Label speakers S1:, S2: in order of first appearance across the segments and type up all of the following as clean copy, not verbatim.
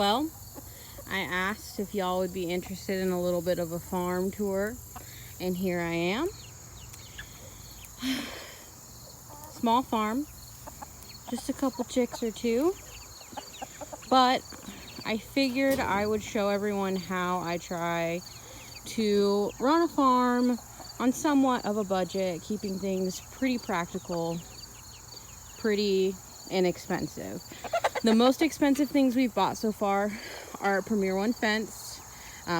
S1: Well, I asked if y'all would be interested in a little bit of a farm tour, and here I am. Small farm, just a couple chicks or two, but I figured I would show everyone how I try to run a farm on somewhat of a budget, keeping things pretty practical, pretty inexpensive. The most expensive things we've bought so far are Premier One fence.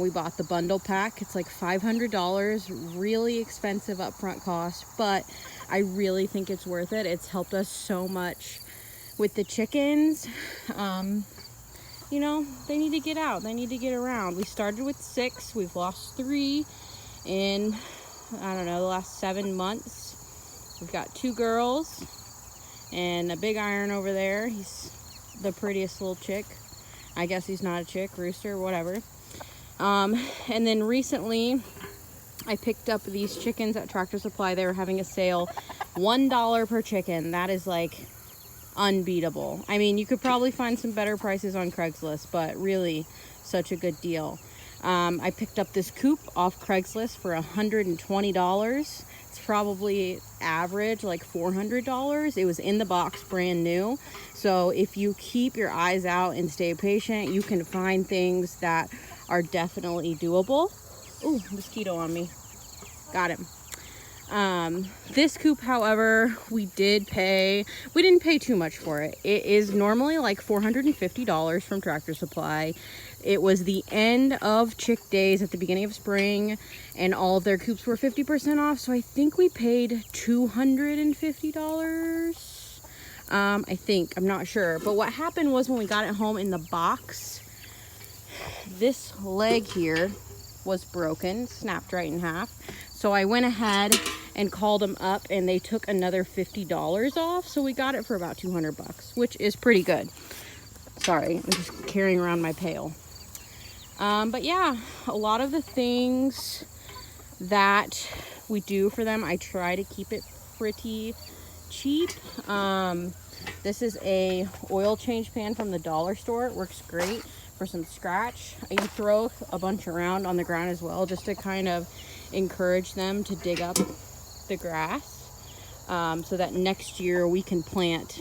S1: We bought the bundle pack. It's like $500, really expensive upfront cost, but I really think it's worth it. It's helped us so much with the chickens. You know, they need to get out, they need to get around. We started with 6, we've lost 3 in, I don't know, the last 7 months. We've got 2 girls and a big iron over there. He's the prettiest little chick. I guess he's not a chick, rooster, whatever. And then recently I picked up these chickens at Tractor Supply. They were having a sale, $1 per chicken. That is like unbeatable. I mean, you could probably find some better prices on Craigslist, but really such a good deal. I picked up this coop off Craigslist for $120. It's probably average like $400. It was in the box, brand new. So if you keep your eyes out and stay patient, you can find things that are definitely doable. Ooh, mosquito on me. Got him. This coop, however, we didn't pay too much for it. It is normally like $450 from Tractor Supply. It was the end of chick days at the beginning of spring, and all of their coops were 50% off, so I think we paid $250. I think, I'm not sure. But what happened was when we got it home in the box, this leg here was broken, snapped right in half. So I went ahead and called them up, and they took another $50 off. So we got it for about 200 bucks, which is pretty good. Sorry, I'm just carrying around my pail. But yeah, a lot of the things that we do for them, I try to keep it pretty cheap. This is a oil change pan from the dollar store. It works great for some scratch. You throw a bunch around on the ground as well, just to kind of encourage them to dig up the grass, so that next year we can plant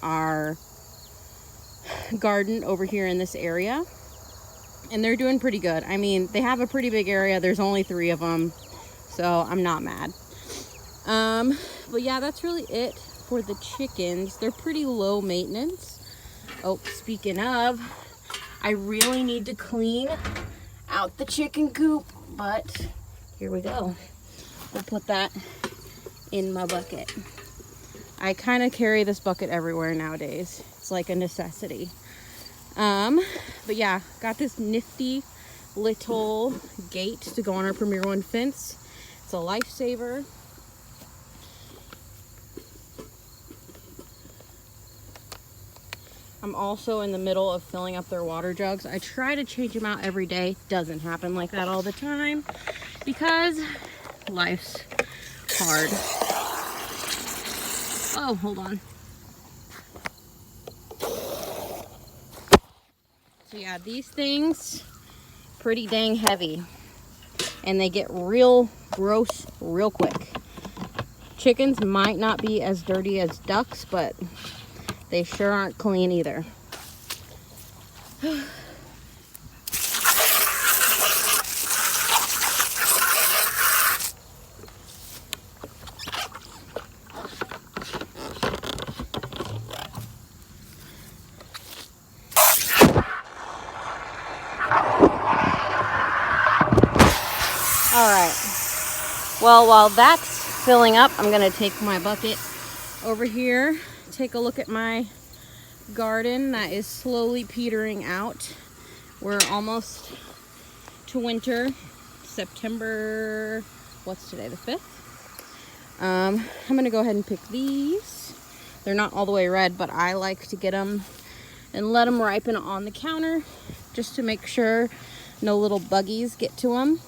S1: our garden over here in this area. And they're doing pretty good. I mean, they have a pretty big area. There's only 3 of them, so I'm not mad. But yeah, that's really it for the chickens. They're pretty low maintenance. Oh, speaking of, I really need to clean out the chicken coop, but here we go. We'll put that in my bucket. I kind of carry this bucket everywhere nowadays. It's like a necessity. But yeah, got this nifty little gate to go on our Premier One fence. It's a lifesaver. I'm also in the middle of filling up their water jugs. I try to change them out every day. Doesn't happen like that all the time because life's hard. Oh, hold on. So yeah, these things pretty dang heavy, and they get real gross real quick. Chickens might not be as dirty as ducks, but they sure aren't clean either. All right, well, while that's filling up, I'm gonna take my bucket over here, take a look at my garden that is slowly petering out. We're almost to winter. September, what's today, the 5th? I'm gonna go ahead and pick these. They're not all the way red, but I like to get them and let them ripen on the counter just to make sure no little buggies get to them.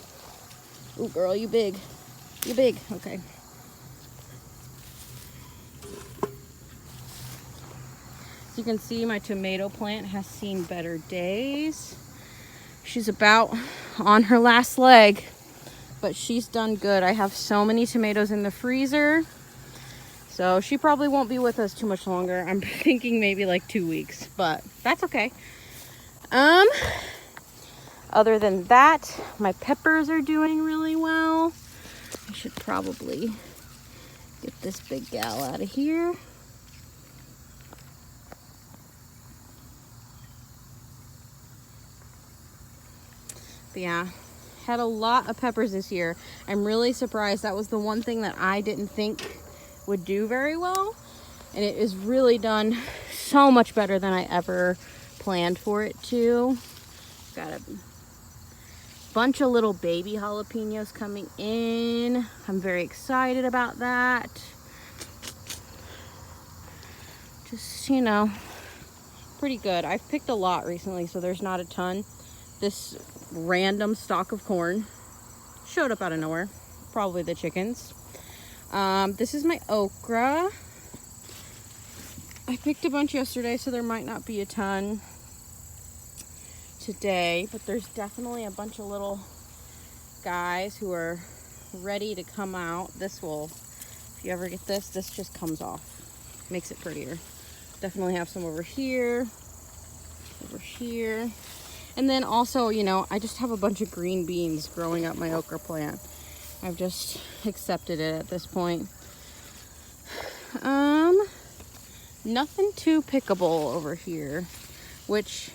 S1: Ooh, girl, you big. You big. Okay. As you can see, my tomato plant has seen better days. She's about on her last leg, but she's done good. I have so many tomatoes in the freezer, so she probably won't be with us too much longer. I'm thinking maybe like 2 weeks, but that's okay. Other than that, my peppers are doing really well. I should probably get this big gal out of here. But yeah, had a lot of peppers this year. I'm really surprised. That was the one thing that I didn't think would do very well, and it is really done so much better than I ever planned for it to. Got a bunch of little baby jalapenos coming in. I'm very excited about that. Just, you know, pretty good. I've picked a lot recently, so there's not a ton. This random stalk of corn showed up out of nowhere. Probably the chickens. This is my okra. I picked a bunch yesterday, so there might not be a ton today, but there's definitely a bunch of little guys who are ready to come out. This will, if you ever get this just comes off, makes it prettier. Definitely have some over here, and then also, you know, I just have a bunch of green beans growing up my okra plant. I've just accepted it at this point. Nothing too pickable over here, which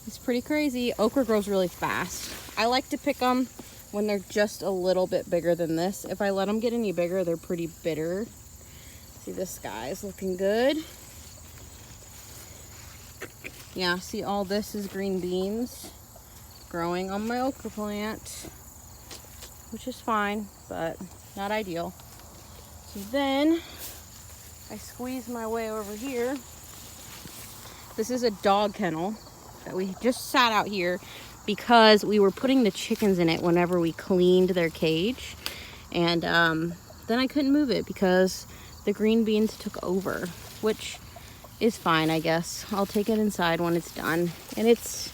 S1: is pretty crazy. Okra grows really fast. I like to pick them when they're just a little bit bigger than this. If I let them get any bigger, they're pretty bitter. See, this guy's looking good. Yeah, see, all this is green beans growing on my okra plant, which is fine, but not ideal. So then I squeeze my way over here. This is a dog kennel that we just sat out here because we were putting the chickens in it whenever we cleaned their cage. And then I couldn't move it because the green beans took over, which is fine, I guess. I'll take it inside when it's done. And it's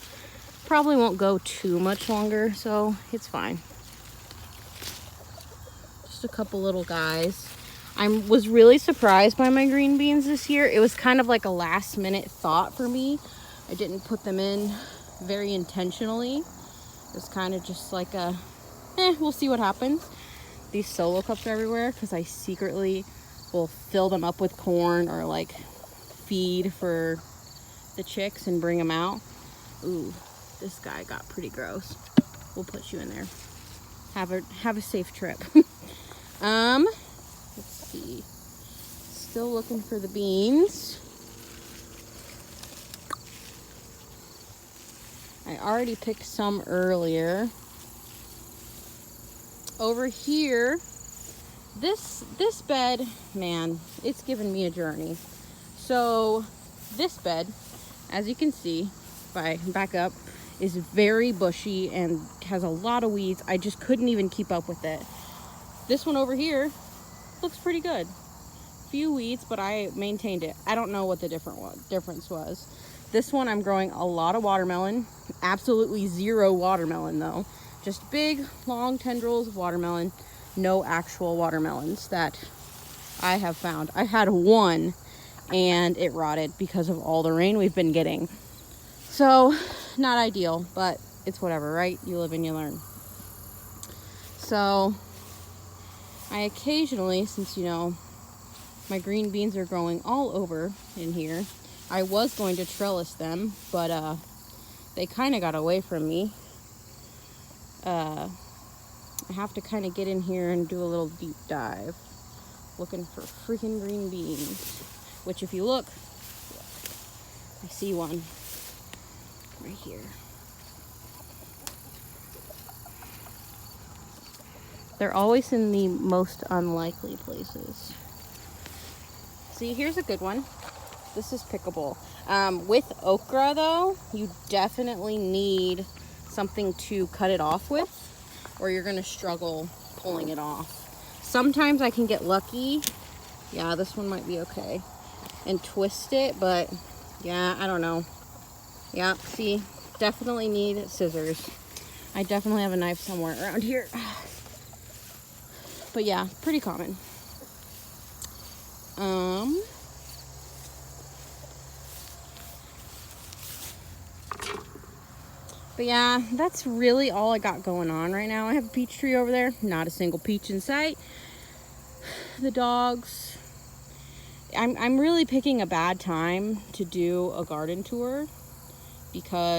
S1: probably won't go too much longer, so it's fine. Just a couple little guys. I was really surprised by my green beans this year. It was kind of like a last minute thought for me. I didn't put them in very intentionally. It was kind of just like a, we'll see what happens. These solo cups are everywhere because I secretly will fill them up with corn or like feed for the chicks and bring them out. Ooh, this guy got pretty gross. We'll put you in there. Have a safe trip. Let's see. Still looking for the beans. I already picked some earlier. Over here, this bed, man, it's given me a journey. So this bed, as you can see, if I back up, is very bushy and has a lot of weeds. I just couldn't even keep up with it. This one over here looks pretty good. Few weeds, but I maintained it. I don't know what the difference was. This one I'm growing a lot of watermelon. Absolutely zero watermelon though. Just big, long tendrils of watermelon. No actual watermelons that I have found. I had one and it rotted because of all the rain we've been getting. So, not ideal, but it's whatever, right? You live and you learn. So, I occasionally, since you know, my green beans are growing all over in here, I was going to trellis them, but they kind of got away from me. I have to kind of get in here and do a little deep dive, looking for freaking green beans. Which, if you look, I see one right here. They're always in the most unlikely places. See, here's a good one. This is pickable. With okra, though, you definitely need something to cut it off with, or you're gonna struggle pulling it off. Sometimes I can get lucky. Yeah, this one might be okay. and twist it, but yeah, I don't know. Yeah, see, definitely need scissors. I definitely have a knife somewhere around here. But yeah, pretty common. But yeah, that's really all I got going on right now. I have a peach tree over there, not a single peach in sight. The dogs. I'm really picking a bad time to do a garden tour because